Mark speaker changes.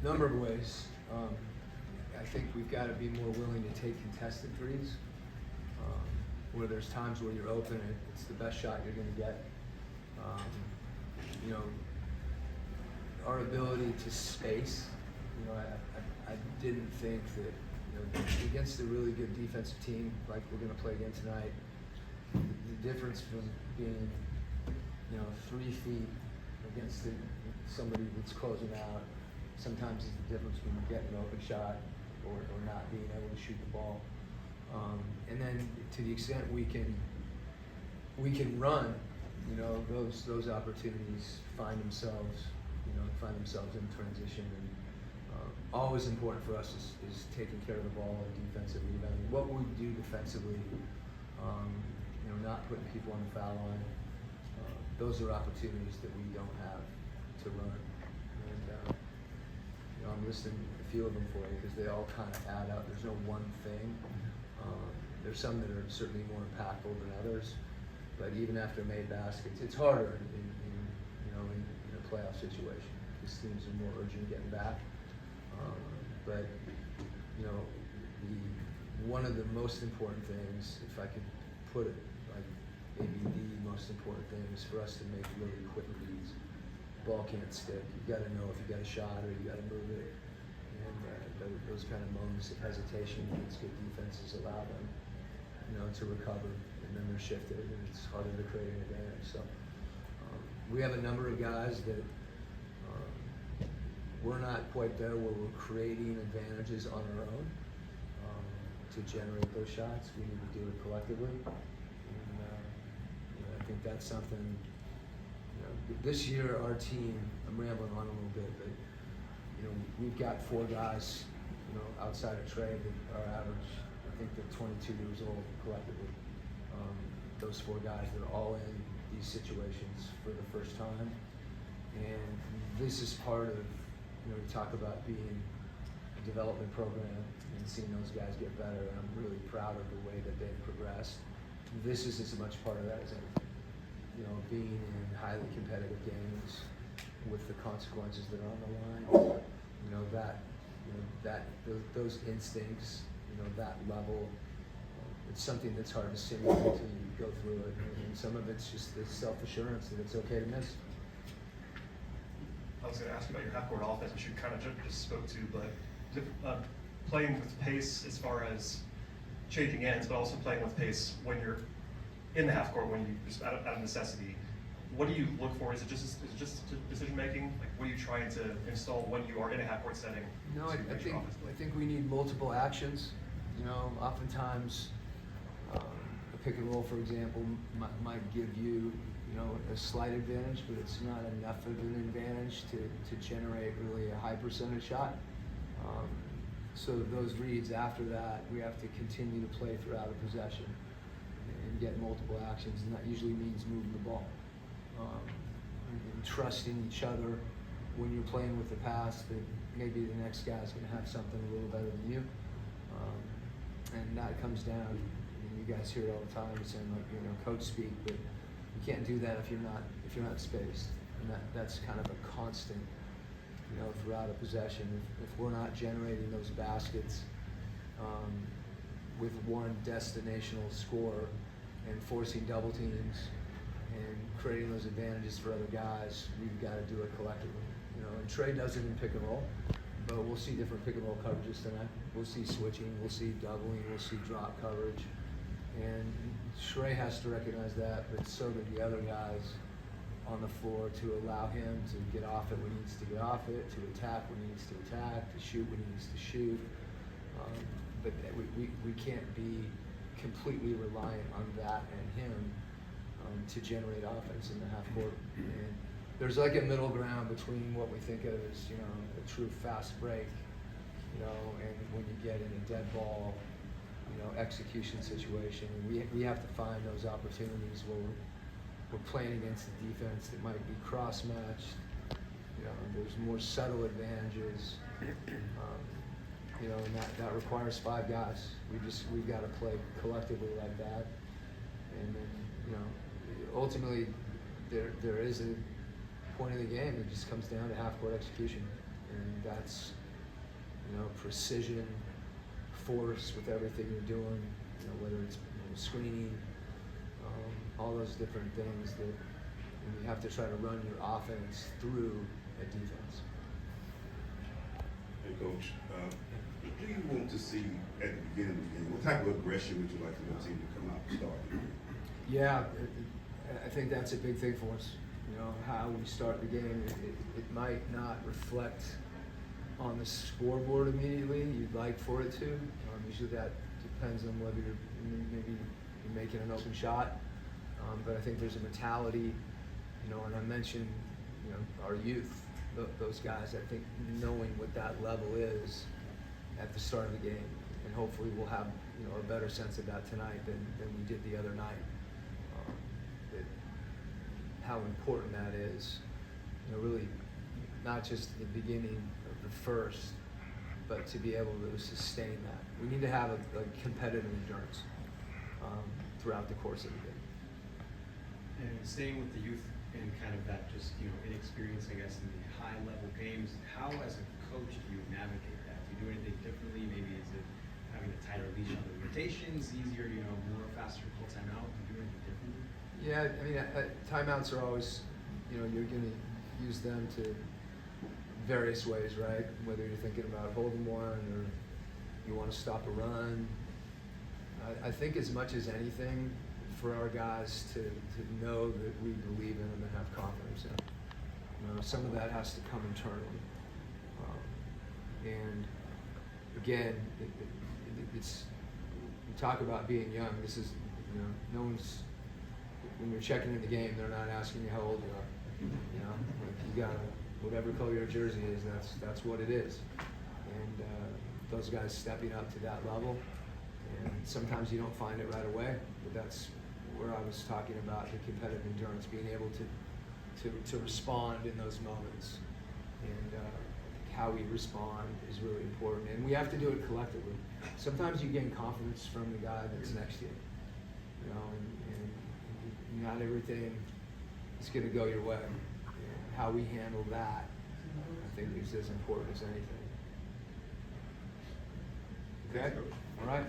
Speaker 1: Number of ways. I think we've got to be more willing to take contested threes, where there's times where you're open and it's the best shot you're going to get. You know, our ability to space. You know, I didn't think that, you know, against a really good defensive team like we're going to play again tonight, the difference from being, you know, 3 feet against somebody that's closing out sometimes is the difference between getting an open shot or not being able to shoot the ball. And then to the extent we can run, you know, those opportunities find themselves in transition. And always important for us is taking care of the ball and defensive rebounding. What we do defensively, you know, not putting people on the foul line. Those are opportunities that we don't have to run. And you know, I'm listing a few of them for you because they all kind of add up. There's no one thing. There's some that are certainly more impactful than others. But even after made baskets, it's harder in a playoff situation because teams are more urgent getting back. But you know, one of the most important things, if I could put it like maybe the most important thing, is for us to make really quick reads. The ball can't stick. You got to know if you got a shot or you got to move it. And those kind of moments of hesitation against good defenses allow them, you know, to recover, and then they're shifted, and it's harder to create an advantage. So we have a number of guys that we're not quite there where we're creating advantages on our own to generate those shots. We need to do it collectively, and you know, I think that's something. You know, this year our team, I'm rambling on a little bit, but you know, we've got 4 guys, you know, outside of Trey that are average. I think they're 22 years old collectively. Those 4 guys, they're all in these situations for the first time, and this is part of, you know, we talk about being a development program and seeing those guys get better, and I'm really proud of the way that they've progressed. This is as much part of that as anything. You know, being in highly competitive games with the consequences that are on the line, those instincts, you know, that level, it's something that's hard to simulate until you go through it, and some of it's just the self-assurance that it's okay to miss.
Speaker 2: I was going to ask you about your half-court offense, which you kind of just spoke to, but playing with pace as far as changing ends, but also playing with pace when you're in the half-court, when you just out of necessity. What do you look for? Is it just decision making? Like, what are you trying to install when you are in a half-court setting?
Speaker 1: No, I think we need multiple actions. You know, oftentimes a pick and roll, for example, might give you, you know, a slight advantage, but it's not enough of an advantage to generate really a high percentage shot. So those reads after that, we have to continue to play throughout a possession and get multiple actions, and that usually means moving the ball. And trusting each other when you're playing with the pass that maybe the next guy's going to have something a little better than you. And that comes down, I mean, you guys hear it all the time, saying, like, you know, coach speak, but you can't do that if you're not spaced. And that's kind of a constant, you know, throughout a possession. If we're not generating those baskets with one destinational score and forcing double teams and creating those advantages for other guys, we've got to do it collectively. You know, and Trey does it in pick and roll, but we'll see different pick and roll coverages tonight. We'll see switching, we'll see doubling, we'll see drop coverage. And Trey has to recognize that, but so do the other guys on the floor, to allow him to get off it when he needs to get off it, to attack when he needs to attack, to shoot when he needs to shoot. But we can't be completely reliant on that and him to generate offense in the half court. And there's like a middle ground between what we think of as, you know, a true fast break, you know, and when you get in a dead ball, you know, execution situation. And we have to find those opportunities where we're playing against a defense that might be cross-matched. You know, there's more subtle advantages. You know, and that requires 5 guys. We've got to play collectively like that. And then, you know, ultimately there is a point of the game that just comes down to half-court execution. and that's, you know, precision, force with everything you're doing, you know, whether it's, you know, screening, all those different things that you have to try to run your offense through a defense.
Speaker 3: Hey, Coach, what do you want to see at the beginning of the game? What type of aggression would you like for the team to come out and start?
Speaker 1: Yeah, I think that's a big thing for us. You know, how we start the game, it might not reflect on the scoreboard immediately. You'd like for it to. Usually that depends on whether maybe you're making an open shot. But I think there's a mentality, you know, and I mentioned, you know, our youth, those guys. I think knowing what that level is at the start of the game, and hopefully we'll have, you know, a better sense of that tonight than we did the other night. How important that is, you know, really not just the beginning of the first, but to be able to sustain that. We need to have a competitive endurance throughout the course of the game.
Speaker 4: And staying with the youth and kind of that just, you know, inexperience, I guess, in the high level games, how as a coach do you navigate that? Do you do anything differently? Maybe is it having a tighter leash on the rotations, easier, you know, more faster call timeout? Do you do anything differently?
Speaker 1: Yeah, I mean, timeouts are always, you know, you're going to use them to various ways, right? Whether you're thinking about holding one or you want to stop a run. I think as much as anything, for our guys to know that we believe in them and have confidence in them. You know, some of that has to come internally. And again, it's, you talk about being young. This is, you know, no one's, when you're checking in the game, they're not asking you how old you are. You know, like you got whatever color your jersey is, that's what it is. And those guys stepping up to that level, and sometimes you don't find it right away, but that's where I was talking about the competitive endurance, being able to respond in those moments, and how we respond is really important, and we have to do it collectively. Sometimes you gain confidence from the guy that's next to you, you know, and not everything is going to go your way. And how we handle that, I think, is as important as anything. Okay, all right.